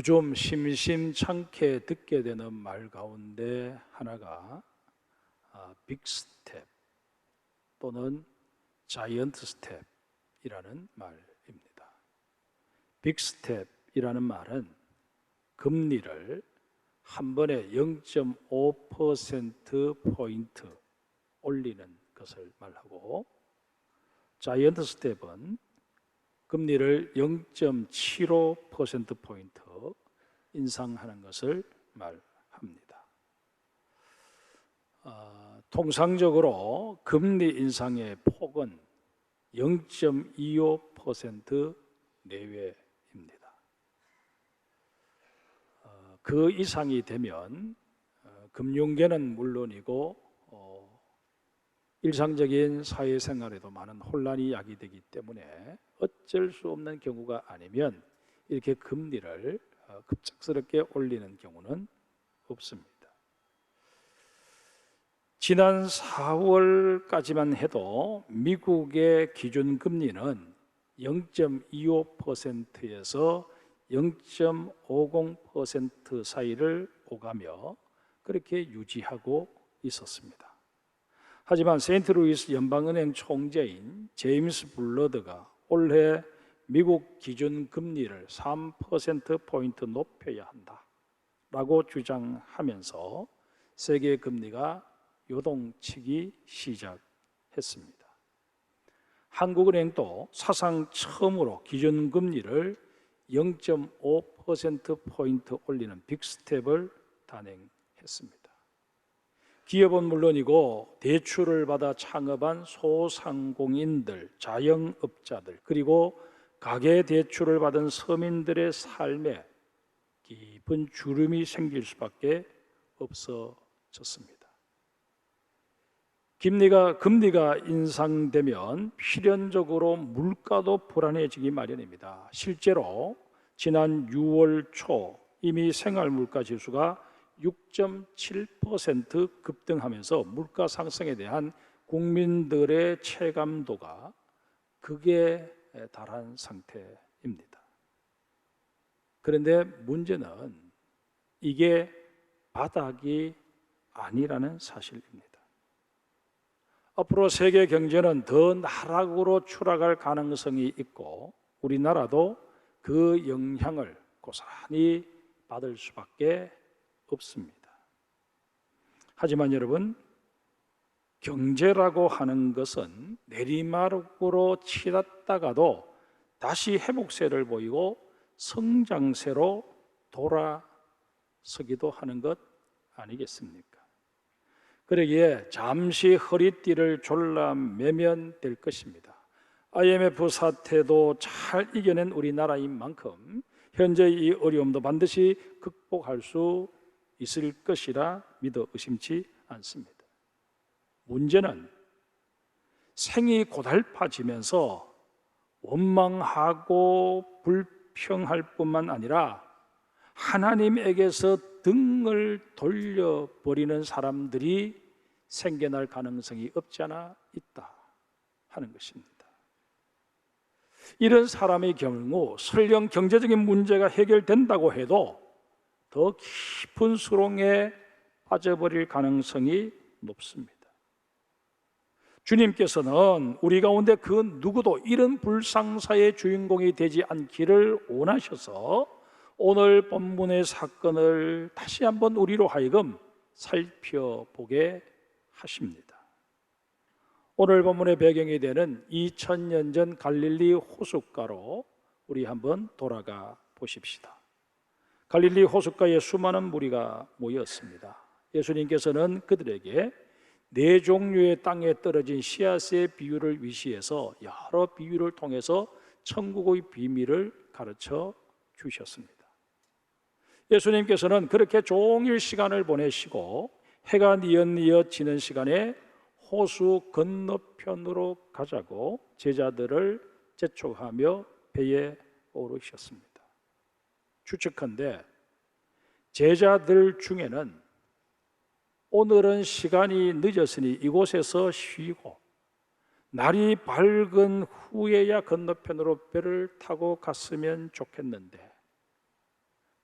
요즘 심심찮게 듣게 되는 말 가운데 하나가 빅스텝 또는 자이언트 스텝이라는 말입니다. 빅스텝이라는 말은 금리를 한 번에 0.5%포인트 올리는 것을 말하고, 자이언트 스텝은 금리를 0.75%포인트 인상하는 것을 말합니다. 통상적으로 금리 인상의 폭은 0.25% 내외입니다. 그 이상이 되면 금융계는 물론이고 일상적인 사회생활에도 많은 혼란이 야기되기 때문에 어쩔 수 없는 경우가 아니면 이렇게 금리를 급작스럽게 올리는 경우는 없습니다. 지난 4월까지만 해도 미국의 기준금리는 0.25%에서 0.50% 사이를 오가며 그렇게 유지하고 있었습니다. 하지만 세인트루이스 연방은행 총재인 제임스 블러드가 올해 미국 기준금리를 3%포인트 높여야 한다라고 주장하면서 세계 금리가 요동치기 시작했습니다. 한국은행도 사상 처음으로 기준금리를 0.5%포인트 올리는 빅스텝을 단행했습니다. 기업은 물론이고 대출을 받아 창업한 소상공인들, 자영업자들, 그리고 가계대출을 받은 서민들의 삶에 깊은 주름이 생길 수밖에 없어졌습니다. 금리가 인상되면 필연적으로 물가도 불안해지기 마련입니다. 실제로 지난 6월 초 이미 생활물가지수가 6.7% 급등하면서 물가 상승에 대한 국민들의 체감도가 극에 달한 상태입니다. 그런데 문제는 이게 바닥이 아니라는 사실입니다. 앞으로 세계 경제는 더 나락으로 추락할 가능성이 있고 우리나라도 그 영향을 고스란히 받을 수밖에 없습니다. 하지만 여러분, 경제라고 하는 것은 내리막으로 치닫다가도 다시 회복세를 보이고 성장세로 돌아서기도 하는 것 아니겠습니까? 그러기에 잠시 허리띠를 졸라매면 될 것입니다. IMF 사태도 잘 이겨낸 우리나라인 만큼 현재 이 어려움도 반드시 극복할 수 있을 것이라 믿어 의심치 않습니다. 문제는 생이 고달파지면서 원망하고 불평할 뿐만 아니라 하나님에게서 등을 돌려버리는 사람들이 생겨날 가능성이 없지 않아 있다 하는 것입니다. 이런 사람의 경우 설령 경제적인 문제가 해결된다고 해도 더 깊은 수렁에 빠져버릴 가능성이 높습니다. 주님께서는 우리 가운데 그 누구도 이런 불상사의 주인공이 되지 않기를 원하셔서 오늘 본문의 사건을 다시 한번 우리로 하여금 살펴보게 하십니다. 오늘 본문의 배경이 되는 2000년 전 갈릴리 호숫가로 우리 한번 돌아가 보십시다. 갈릴리 호숫가에 수많은 무리가 모였습니다. 예수님께서는 그들에게 네 종류의 땅에 떨어진 씨앗의 비유를 위시해서 여러 비유를 통해서 천국의 비밀을 가르쳐 주셨습니다. 예수님께서는 그렇게 종일 시간을 보내시고 해가 뉘엿뉘엿 지는 시간에 호수 건너편으로 가자고 제자들을 재촉하며 배에 오르셨습니다. 추측컨대 제자들 중에는 오늘은 시간이 늦었으니 이곳에서 쉬고 날이 밝은 후에야 건너편으로 배를 타고 갔으면 좋겠는데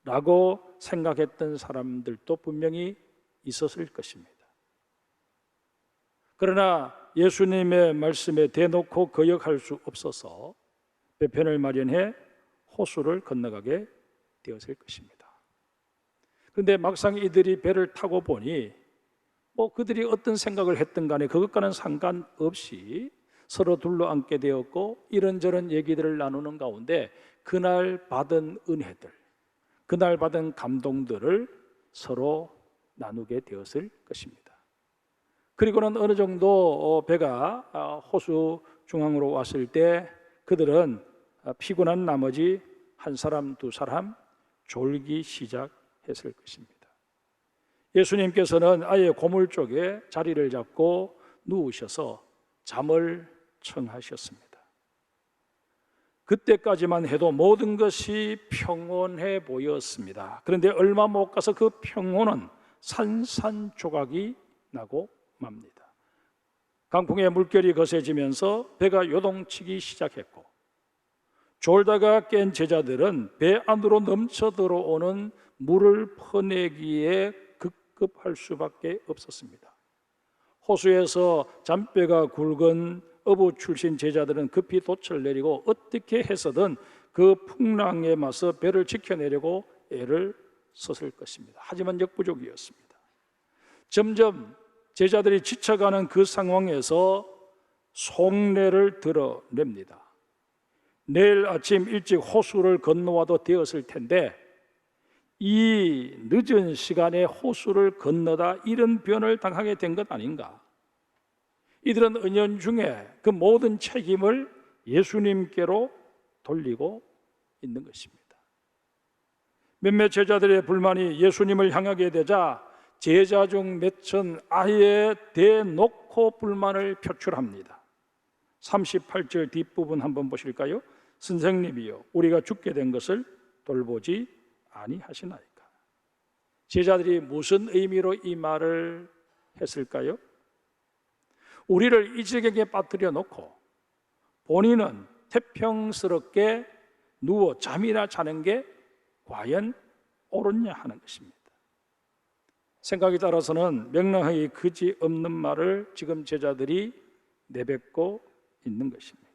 라고 생각했던 사람들도 분명히 있었을 것입니다. 그러나 예수님의 말씀에 대놓고 거역할 수 없어서 배편을 마련해 호수를 건너가게 되었을 것입니다. 그런데 막상 이들이 배를 타고 보니 그들이 어떤 생각을 했든 간에 그것과는 상관없이 서로 둘러앉게 되었고 이런저런 얘기들을 나누는 가운데 그날 받은 은혜들, 그날 받은 감동들을 서로 나누게 되었을 것입니다. 그리고는 어느 정도 배가 호수 중앙으로 왔을 때 그들은 피곤한 나머지 한 사람 두 사람 졸기 시작했을 것입니다. 예수님께서는 아예 고물 쪽에 자리를 잡고 누우셔서 잠을 청하셨습니다. 그때까지만 해도 모든 것이 평온해 보였습니다. 그런데 얼마 못 가서 그 평온은 산산조각이 나고 맙니다. 강풍의 물결이 거세지면서 배가 요동치기 시작했고 졸다가 깬 제자들은 배 안으로 넘쳐 들어오는 물을 퍼내기에 급급할 수밖에 없었습니다. 호수에서 잔뼈가 굵은 어부 출신 제자들은 급히 돛을 내리고 어떻게 해서든 그 풍랑에 맞서 배를 지켜내려고 애를 썼을 것입니다. 하지만 역부족이었습니다. 점점 제자들이 지쳐가는 그 상황에서 속내를 드러냅니다. 내일 아침 일찍 호수를 건너와도 되었을 텐데 이 늦은 시간에 호수를 건너다 이런 변을 당하게 된 것 아닌가? 이들은 은연중에 그 모든 책임을 예수님께로 돌리고 있는 것입니다. 몇몇 제자들의 불만이 예수님을 향하게 되자 제자 중 몇은 아예 대놓고 불만을 표출합니다. 38절 뒷부분 한번 보실까요? 선생님이요, 우리가 죽게 된 것을 돌보지 아니하시나이까. 제자들이 무슨 의미로 이 말을 했을까요? 우리를 이 지경에 빠뜨려 놓고 본인은 태평스럽게 누워 잠이나 자는 게 과연 옳으냐 하는 것입니다. 생각에 따라서는 명랑하게 그지없는 말을 지금 제자들이 내뱉고 있는 것입니다.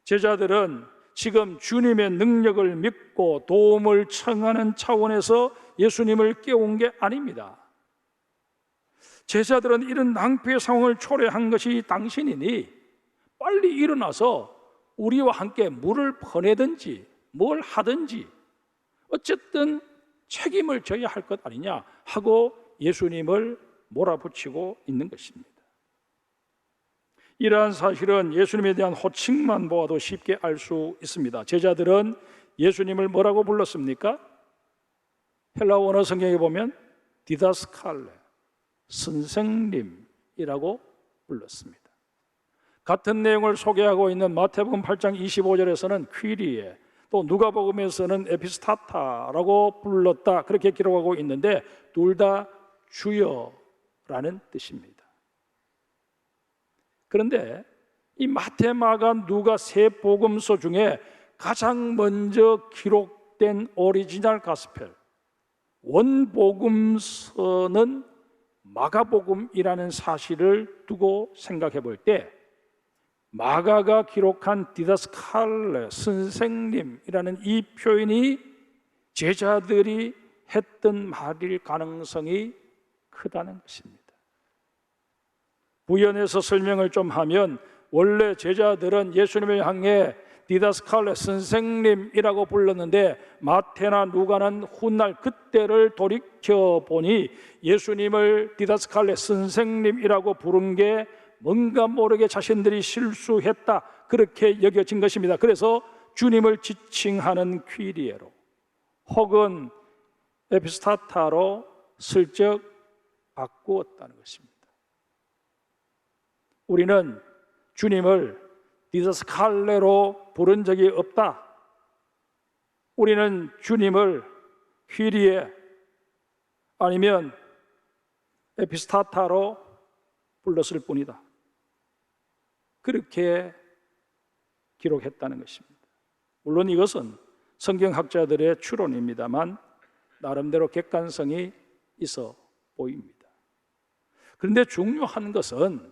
제자들은 지금 주님의 능력을 믿고 도움을 청하는 차원에서 예수님을 깨운 게 아닙니다. 제자들은 이런 낭패의 상황을 초래한 것이 당신이니 빨리 일어나서 우리와 함께 물을 퍼내든지 뭘 하든지 어쨌든 책임을 져야 할 것 아니냐 하고 예수님을 몰아붙이고 있는 것입니다. 이러한 사실은 예수님에 대한 호칭만 보아도 쉽게 알 수 있습니다. 제자들은 예수님을 뭐라고 불렀습니까? 헬라 원어 성경에 보면 디다스칼레, 선생님이라고 불렀습니다. 같은 내용을 소개하고 있는 마태복음 8장 25절에서는 퀴리에, 또 누가복음에서는 에피스타타라고 불렀다, 그렇게 기록하고 있는데 둘 다 주여라는 뜻입니다. 그런데 이 마태, 마가, 누가 세 복음서 중에 가장 먼저 기록된 오리지널 가스펠, 원복음서는 마가복음이라는 사실을 두고 생각해 볼 때 마가가 기록한 디다스칼레, 선생님이라는 이 표현이 제자들이 했던 말일 가능성이 크다는 것입니다. 부연해서 설명을 좀 하면 원래 제자들은 예수님을 향해 디다스칼레, 선생님이라고 불렀는데 마태나 누가는 훗날 그때를 돌이켜 보니 예수님을 디다스칼레, 선생님이라고 부른 게 뭔가 모르게 자신들이 실수했다, 그렇게 여겨진 것입니다. 그래서 주님을 지칭하는 퀴리에로 혹은 에피스타타로 슬쩍 바꾸었다는 것입니다. 우리는 주님을 디다스칼레로 부른 적이 없다. 우리는 주님을 퀴리에 아니면 에피스타타로 불렀을 뿐이다. 그렇게 기록했다는 것입니다. 물론 이것은 성경학자들의 추론입니다만 나름대로 객관성이 있어 보입니다. 그런데 중요한 것은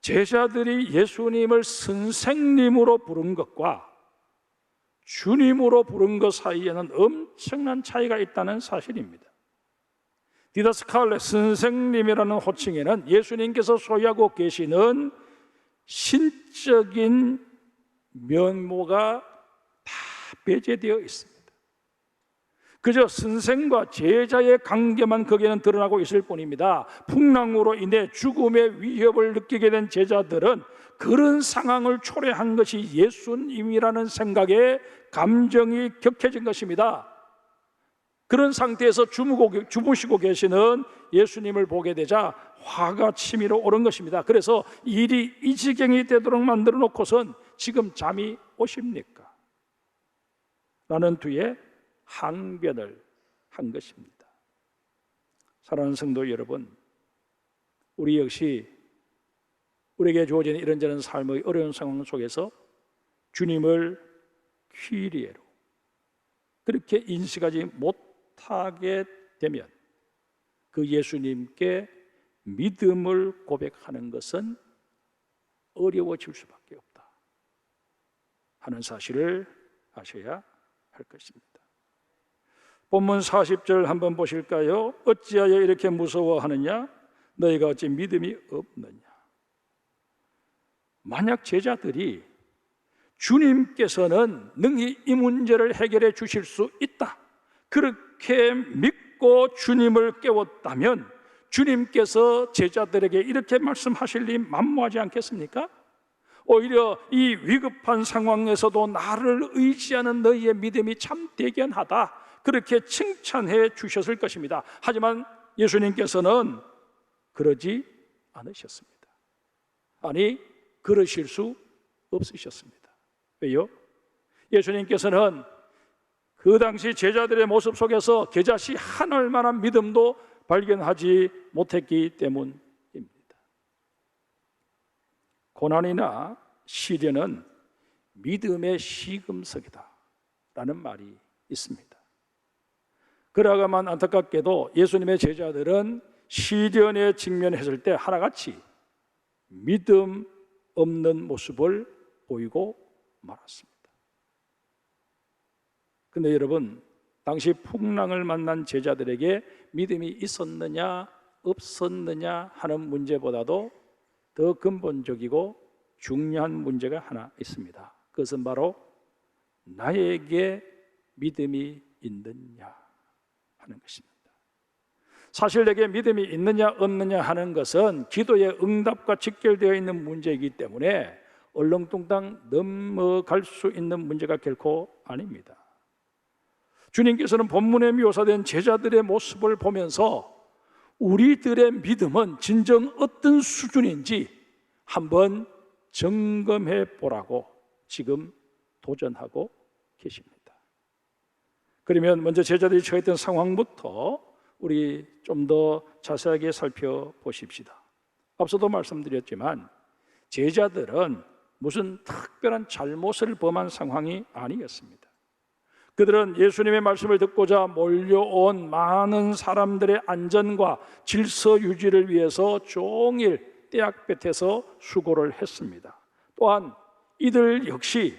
제자들이 예수님을 선생님으로 부른 것과 주님으로 부른 것 사이에는 엄청난 차이가 있다는 사실입니다. 디다스칼레, 선생님이라는 호칭에는 예수님께서 소유하고 계시는 신적인 면모가 다 배제되어 있습니다. 그저 선생과 제자의 관계만 거기에는 드러나고 있을 뿐입니다. 풍랑으로 인해 죽음의 위협을 느끼게 된 제자들은 그런 상황을 초래한 것이 예수님이라는 생각에 감정이 격해진 것입니다. 그런 상태에서 주무시고 계시는 예수님을 보게 되자 화가 치밀어 오른 것입니다. 그래서 일이 이 지경이 되도록 만들어 놓고선 지금 잠이 오십니까? 라는 뒤에 항변을 한 것입니다. 사랑하는 성도 여러분, 우리 역시 우리에게 주어진 이런저런 삶의 어려운 상황 속에서 주님을 퀴리에로 그렇게 인식하지 못하게 되면 그 예수님께 믿음을 고백하는 것은 어려워질 수밖에 없다 하는 사실을 아셔야 할 것입니다. 본문 40절 한번 보실까요? 어찌하여 이렇게 무서워하느냐? 너희가 어찌 믿음이 없느냐? 만약 제자들이 주님께서는 능히 이 문제를 해결해 주실 수 있다, 그렇게 믿고 주님을 깨웠다면 주님께서 제자들에게 이렇게 말씀하실 리 만무하지 않겠습니까? 오히려 이 위급한 상황에서도 나를 의지하는 너희의 믿음이 참 대견하다, 그렇게 칭찬해 주셨을 것입니다. 하지만 예수님께서는 그러지 않으셨습니다. 아니, 그러실 수 없으셨습니다. 왜요? 예수님께서는 그 당시 제자들의 모습 속에서 겨자씨 한 알만한 믿음도 발견하지 못했기 때문입니다. 고난이나 시련은 믿음의 시금석이다 라는 말이 있습니다. 그러가만 안타깝게도 예수님의 제자들은 시련에 직면했을 때 하나같이 믿음 없는 모습을 보이고 말았습니다. 그런데 여러분, 당시 풍랑을 만난 제자들에게 믿음이 있었느냐 없었느냐 하는 문제보다도 더 근본적이고 중요한 문제가 하나 있습니다. 그것은 바로 나에게 믿음이 있느냐 하는 것입니다. 사실 내게 믿음이 있느냐 없느냐 하는 것은 기도의 응답과 직결되어 있는 문제이기 때문에 얼렁뚱땅 넘어갈 수 있는 문제가 결코 아닙니다. 주님께서는 본문에 묘사된 제자들의 모습을 보면서 우리들의 믿음은 진정 어떤 수준인지 한번 점검해 보라고 지금 도전하고 계십니다. 그러면 먼저 제자들이 처했던 상황부터 우리 좀 더 자세하게 살펴보십시다. 앞서도 말씀드렸지만 제자들은 무슨 특별한 잘못을 범한 상황이 아니었습니다. 그들은 예수님의 말씀을 듣고자 몰려온 많은 사람들의 안전과 질서 유지를 위해서 종일 떼약볕에서 수고를 했습니다. 또한 이들 역시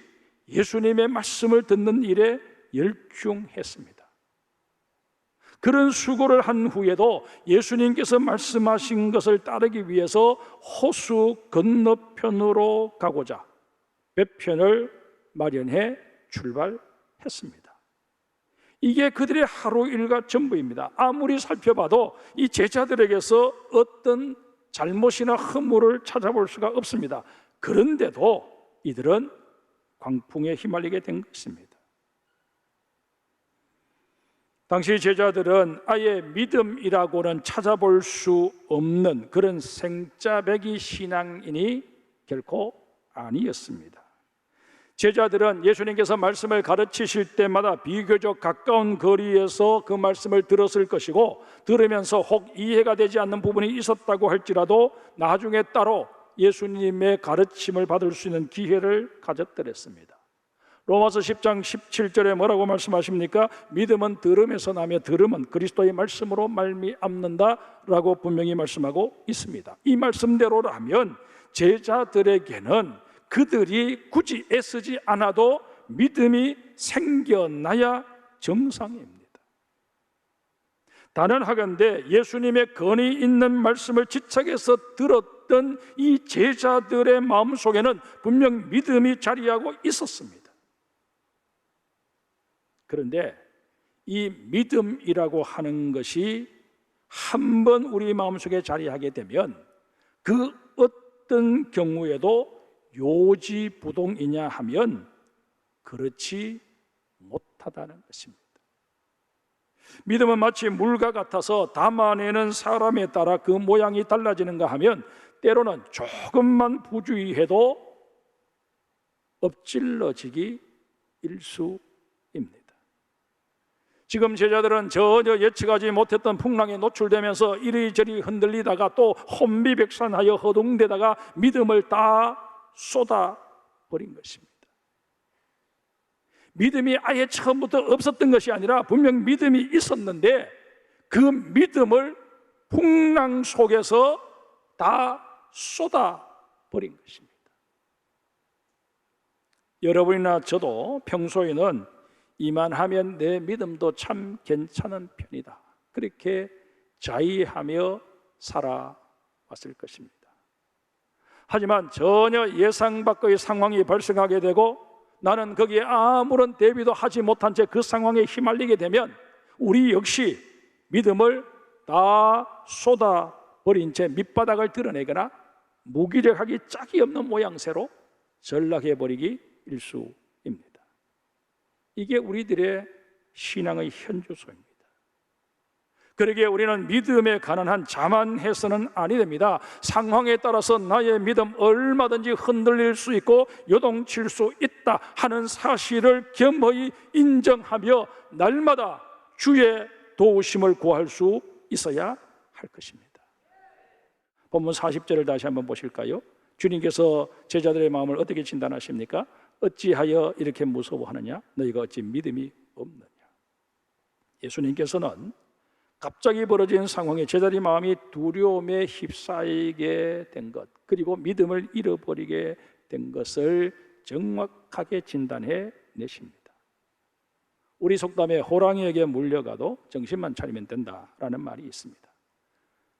예수님의 말씀을 듣는 일에 열중했습니다. 그런 수고를 한 후에도 예수님께서 말씀하신 것을 따르기 위해서 호수 건너편으로 가고자 배편을 마련해 출발했습니다. 이게 그들의 하루 일과 전부입니다. 아무리 살펴봐도 이 제자들에게서 어떤 잘못이나 허물을 찾아볼 수가 없습니다. 그런데도 이들은 광풍에 휘말리게 된 것입니다. 당시 제자들은 아예 믿음이라고는 찾아볼 수 없는 그런 생짜배기 신앙인이 결코 아니었습니다. 제자들은 예수님께서 말씀을 가르치실 때마다 비교적 가까운 거리에서 그 말씀을 들었을 것이고, 들으면서 혹 이해가 되지 않는 부분이 있었다고 할지라도 나중에 따로 예수님의 가르침을 받을 수 있는 기회를 가졌더랬습니다. 로마서 10장 17절에 뭐라고 말씀하십니까? 믿음은 들음에서 나며 들음은 그리스도의 말씀으로 말미암는다라고 분명히 말씀하고 있습니다. 이 말씀대로라면 제자들에게는 그들이 굳이 애쓰지 않아도 믿음이 생겨나야 정상입니다. 단언하건대 예수님의 권위 있는 말씀을 지척해서 들었던 이 제자들의 마음속에는 분명 믿음이 자리하고 있었습니다. 그런데 이 믿음이라고 하는 것이 한번 우리 마음속에 자리하게 되면 그 어떤 경우에도 요지부동이냐 하면 그렇지 못하다는 것입니다. 믿음은 마치 물과 같아서 담아내는 사람에 따라 그 모양이 달라지는가 하면 때로는 조금만 부주의해도 엎질러지기 일수입니다. 지금 제자들은 전혀 예측하지 못했던 풍랑에 노출되면서 이리저리 흔들리다가 또 혼비백산하여 허둥대다가 믿음을 다 쏟아버린 것입니다. 믿음이 아예 처음부터 없었던 것이 아니라 분명 믿음이 있었는데 그 믿음을 풍랑 속에서 다 쏟아버린 것입니다. 여러분이나 저도 평소에는 이만하면 내 믿음도 참 괜찮은 편이다, 그렇게 자의하며 살아왔을 것입니다. 하지만 전혀 예상 밖의 상황이 발생하게 되고 나는 거기에 아무런 대비도 하지 못한 채 그 상황에 휘말리게 되면 우리 역시 믿음을 다 쏟아버린 채 밑바닥을 드러내거나 무기력하기 짝이 없는 모양새로 전락해버리기 일수입니다. 이게 우리들의 신앙의 현주소입니다. 그러기에 우리는 믿음에 관한 자만해서는 아니 됩니다. 상황에 따라서 나의 믿음 얼마든지 흔들릴 수 있고 요동칠 수 있다 하는 사실을 겸허히 인정하며 날마다 주의 도우심을 구할 수 있어야 할 것입니다. 본문 40절을 다시 한번 보실까요? 주님께서 제자들의 마음을 어떻게 진단하십니까? 어찌하여 이렇게 무서워하느냐? 너희가 어찌 믿음이 없느냐? 예수님께서는 갑자기 벌어진 상황에 제자들의 마음이 두려움에 휩싸이게 된 것, 그리고 믿음을 잃어버리게 된 것을 정확하게 진단해 내십니다. 우리 속담에 호랑이에게 물려가도 정신만 차리면 된다라는 말이 있습니다.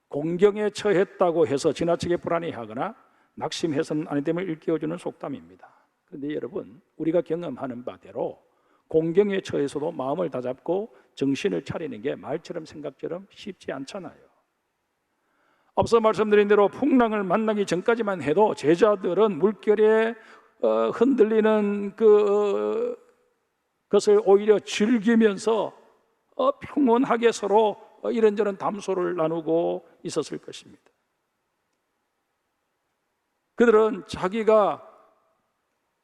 공경에 처했다고 해서 지나치게 불안해하거나 낙심해서는 아니 됨을 일깨워주는 속담입니다. 그런데 여러분, 우리가 경험하는 바대로 공경에 처해서도 마음을 다잡고 정신을 차리는 게 말처럼 생각처럼 쉽지 않잖아요. 앞서 말씀드린 대로 풍랑을 만나기 전까지만 해도 제자들은 물결에 흔들리는 그것을 오히려 즐기면서 평온하게 서로 이런저런 담소를 나누고 있었을 것입니다. 그들은 자기가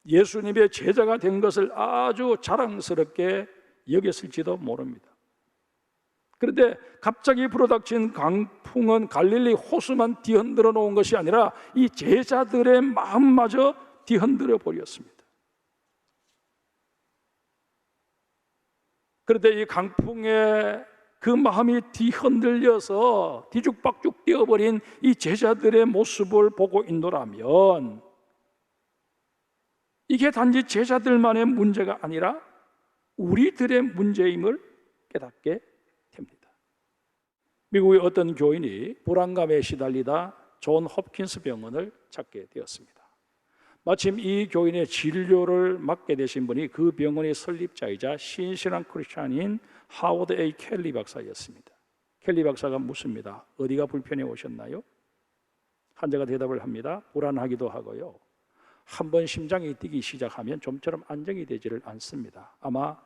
예수님의 제자가 된 것을 아주 자랑스럽게 여겼을지도 모릅니다. 그런데 갑자기 불어닥친 강풍은 갈릴리 호수만 뒤흔들어 놓은 것이 아니라 이 제자들의 마음마저 뒤흔들어 버렸습니다. 그런데 이 강풍에 그 마음이 뒤흔들려서 뒤죽박죽 되어버린 이 제자들의 모습을 보고 있노라면 이게 단지 제자들만의 문제가 아니라 우리들의 문제임을 깨닫게 됩니다. 미국의 어떤 교인이 불안감에 시달리다 존 홉킨스 병원을 찾게 되었습니다. 마침 이 교인의 진료를 맡게 되신 분이 그 병원의 설립자이자 신실한 크리스찬인 하워드 A. 켈리 박사였습니다. 켈리 박사가 묻습니다. 어디가 불편해 오셨나요? 환자가 대답을 합니다. 불안하기도 하고요, 한번 심장이 뛰기 시작하면 좀처럼 안정이 되지를 않습니다. 아마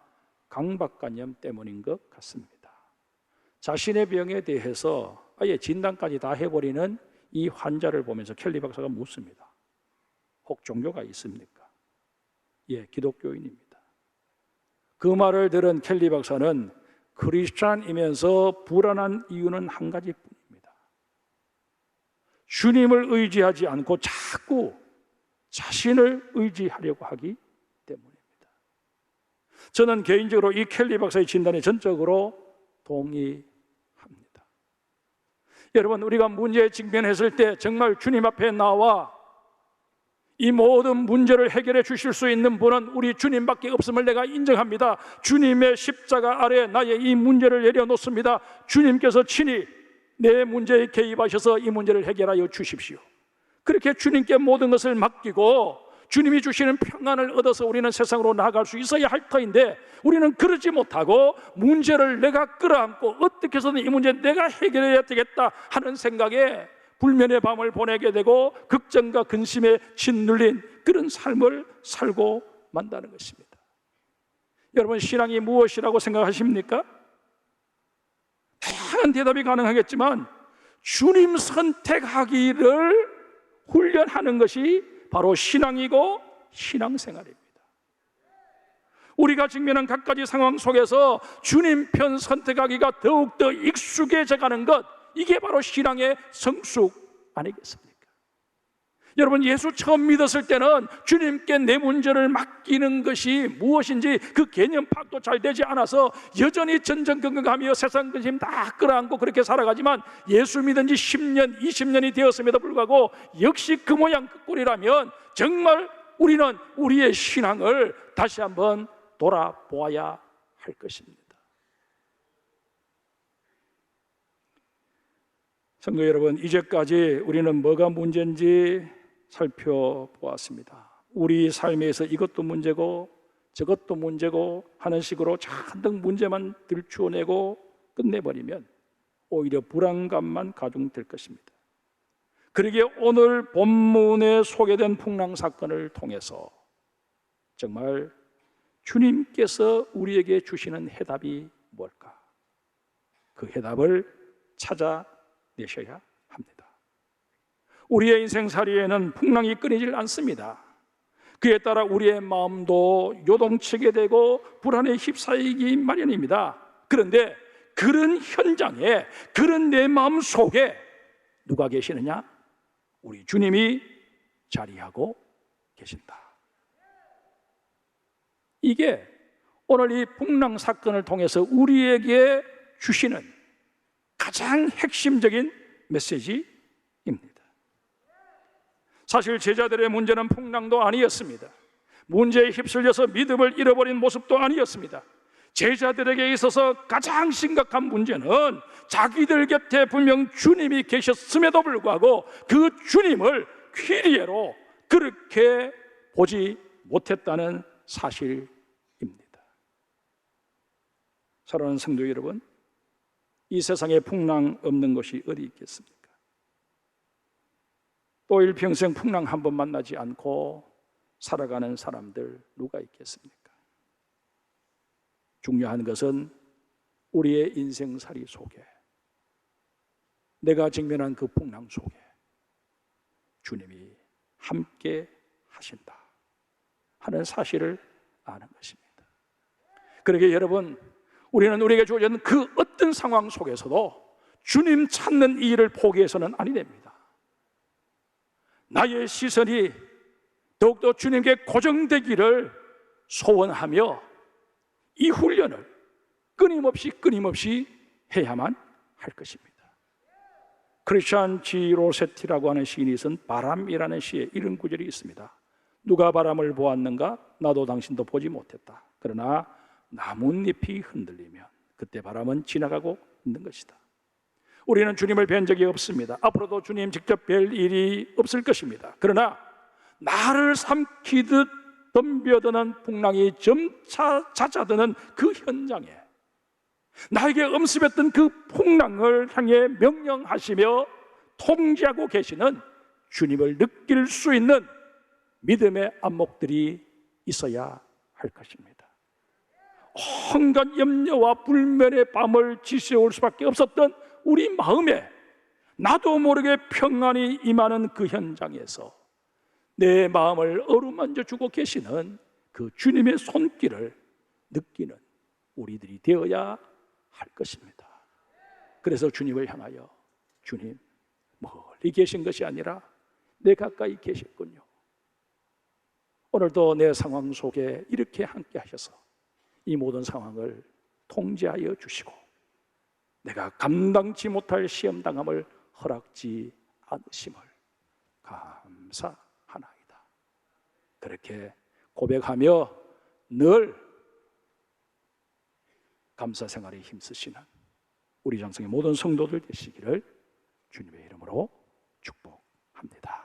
강박관념 때문인 것 같습니다. 자신의 병에 대해서 아예 진단까지 다 해버리는 이 환자를 보면서 켈리 박사가 묻습니다. 혹 종교가 있습니까? 예, 기독교인입니다. 그 말을 들은 켈리 박사는 크리스찬이면서 불안한 이유는 한 가지뿐입니다. 주님을 의지하지 않고 자꾸 자신을 의지하려고 하기 때문입니다. 저는 개인적으로 이 켈리 박사의 진단에 전적으로 동의합니다. 여러분, 우리가 문제에 직면했을 때 정말 주님 앞에 나와 이 모든 문제를 해결해 주실 수 있는 분은 우리 주님밖에 없음을 내가 인정합니다. 주님의 십자가 아래 나의 이 문제를 내려놓습니다. 주님께서 친히 내 문제에 개입하셔서 이 문제를 해결하여 주십시오. 그렇게 주님께 모든 것을 맡기고 주님이 주시는 평안을 얻어서 우리는 세상으로 나아갈 수 있어야 할 터인데, 우리는 그러지 못하고 문제를 내가 끌어안고 어떻게 해서든 이 문제 내가 해결해야 되겠다 하는 생각에 불면의 밤을 보내게 되고 걱정과 근심에 짓눌린 그런 삶을 살고 만다는 것입니다. 여러분, 신앙이 무엇이라고 생각하십니까? 다양한 대답이 가능하겠지만 주님 선택하기를 훈련하는 것이 바로 신앙이고 신앙생활입니다. 우리가 직면한 각가지 상황 속에서 주님 편 선택하기가 더욱더 익숙해져 가는 것, 이게 바로 신앙의 성숙 아니겠습니까? 여러분, 예수 처음 믿었을 때는 주님께 내 문제를 맡기는 것이 무엇인지 그 개념 파악도 잘 되지 않아서 여전히 전전긍긍하며 세상 근심 다 끌어안고 그렇게 살아가지만, 예수 믿은 지 10년, 20년이 되었음에도 불구하고 역시 그 모양 그 꼴이라면 정말 우리는 우리의 신앙을 다시 한번 돌아보아야 할 것입니다. 성도 여러분, 이제까지 우리는 뭐가 문제인지 살펴보았습니다. 우리 삶에서 이것도 문제고 저것도 문제고 하는 식으로 잔뜩 문제만 들추어내고 끝내버리면 오히려 불안감만 가중될 것입니다. 그러기에 오늘 본문에 소개된 풍랑 사건을 통해서 정말 주님께서 우리에게 주시는 해답이 뭘까? 그 해답을 찾아내셔야 합니다. 우리의 인생살이에는 풍랑이 끊이질 않습니다. 그에 따라 우리의 마음도 요동치게 되고 불안에 휩싸이기 마련입니다. 그런데 그런 현장에, 그런 내 마음 속에 누가 계시느냐? 우리 주님이 자리하고 계신다. 이게 오늘 이 풍랑 사건을 통해서 우리에게 주시는 가장 핵심적인 메시지입니다. 사실 제자들의 문제는 풍랑도 아니었습니다. 문제에 휩쓸려서 믿음을 잃어버린 모습도 아니었습니다. 제자들에게 있어서 가장 심각한 문제는 자기들 곁에 분명 주님이 계셨음에도 불구하고 그 주님을 퀴리에로 그렇게 보지 못했다는 사실입니다. 사랑하는 성도 여러분, 이 세상에 풍랑 없는 것이 어디 있겠습니까? 또 일평생 풍랑 한 번 만나지 않고 살아가는 사람들 누가 있겠습니까? 중요한 것은 우리의 인생살이 속에, 내가 직면한 그 풍랑 속에 주님이 함께 하신다 하는 사실을 아는 것입니다. 그러기에 여러분, 우리는 우리에게 주어진 그 어떤 상황 속에서도 주님 찾는 이 일을 포기해서는 아니 됩니다. 나의 시선이 더욱더 주님께 고정되기를 소원하며 이 훈련을 끊임없이 해야만 할 것입니다. 크리스찬 G. 로세티라고 하는 시인이 쓴 바람이라는 시에 이런 구절이 있습니다. 누가 바람을 보았는가? 나도 당신도 보지 못했다. 그러나 나뭇잎이 흔들리면 그때 바람은 지나가고 있는 것이다. 우리는 주님을 뵌 적이 없습니다. 앞으로도 주님 직접 뵐 일이 없을 것입니다. 그러나 나를 삼키듯 덤벼드는 풍랑이 점차 잦아드는 그 현장에 나에게 엄습했던 그 풍랑을 향해 명령하시며 통제하고 계시는 주님을 느낄 수 있는 믿음의 안목들이 있어야 할 것입니다. 온갖 염려와 불면의 밤을 지새울 수밖에 없었던 우리 마음에 나도 모르게 평안이 임하는 그 현장에서 내 마음을 어루만져 주고 계시는 그 주님의 손길을 느끼는 우리들이 되어야 할 것입니다. 그래서 주님을 향하여, 주님 멀리 계신 것이 아니라 내 가까이 계셨군요. 오늘도 내 상황 속에 이렇게 함께 하셔서 이 모든 상황을 통제하여 주시고 내가 감당치 못할 시험당함을 허락지 않으심을 감사하나이다. 그렇게 고백하며 늘 감사 생활에 힘쓰시는 우리 장성의 모든 성도들 되시기를 주님의 이름으로 축복합니다.